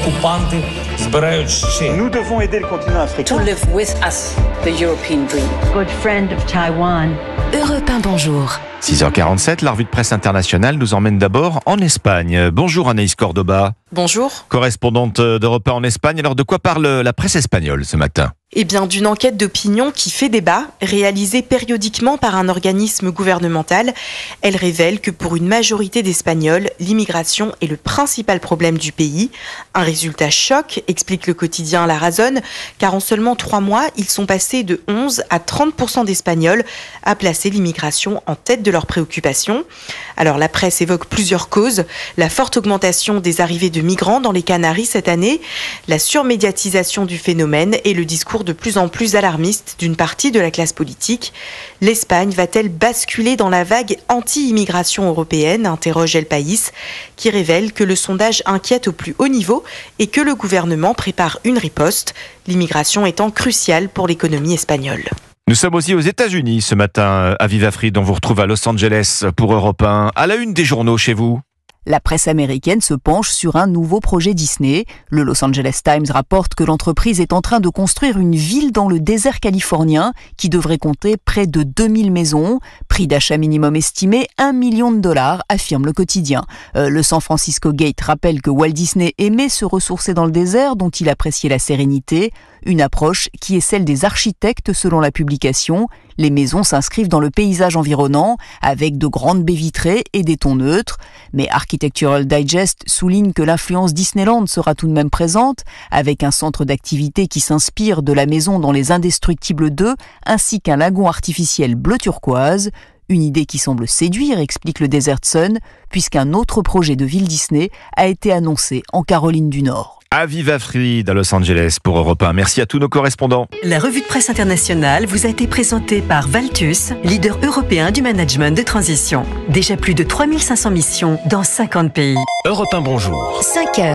окупанти збирають ще. Nous devons aider le continent africain. To live with us, the European dream. Good friend of Taiwan. Europe 1, bonjour. 6h47, la revue de presse internationale nous emmène d'abord en Espagne. Bonjour Anaïs Cordoba. Bonjour. Correspondante d'Europe 1 en Espagne. Alors de quoi parle la presse espagnole ce matin ? Eh bien, d'une enquête d'opinion qui fait débat, réalisée périodiquement par un organisme gouvernemental. Elle révèle que pour une majorité d'Espagnols, l'immigration est le principal problème du pays. Un résultat choc, explique le quotidien La Razón, car en seulement 3 mois, ils sont passés de 11 à 30% d'Espagnols à placer l'immigration en tête de leurs préoccupations. Alors la presse évoque plusieurs causes. La forte augmentation des arrivées de migrants dans les Canaries cette année, la surmédiatisation du phénomène et le discours de plus en plus alarmiste d'une partie de la classe politique. L'Espagne va-t-elle basculer dans la vague anti-immigration européenne, interroge El País, qui révèle que le sondage inquiète au plus haut niveau et que le gouvernement prépare une riposte, l'immigration étant cruciale pour l'économie espagnole. Nous sommes aussi aux États-Unis ce matin. Aviva Fried, on vous retrouve à Los Angeles pour Europe 1. À la une des journaux chez vous. La presse américaine se penche sur un nouveau projet Disney. Le Los Angeles Times rapporte que l'entreprise est en train de construire une ville dans le désert californien qui devrait compter près de 2000 maisons. Prix d'achat minimum estimé $1 million, affirme le quotidien. Le San Francisco Gate rappelle que Walt Disney aimait se ressourcer dans le désert dont il appréciait la sérénité. Une approche qui est celle des architectes selon la publication. Les maisons s'inscrivent dans le paysage environnant avec de grandes baies vitrées et des tons neutres. Mais Architectural Digest souligne que l'influence Disneyland sera tout de même présente avec un centre d'activité qui s'inspire de la maison dans Les Indestructibles 2 ainsi qu'un lagon artificiel bleu turquoise. Une idée qui semble séduire, explique le Desert Sun, puisqu'un autre projet de ville Disney a été annoncé en Caroline du Nord. Aviva Fried à Los Angeles pour Europe 1. Merci à tous nos correspondants. La revue de presse internationale vous a été présentée par Valtus, leader européen du management de transition. Déjà plus de 3500 missions dans 50 pays. Europe 1, bonjour. 5 heures.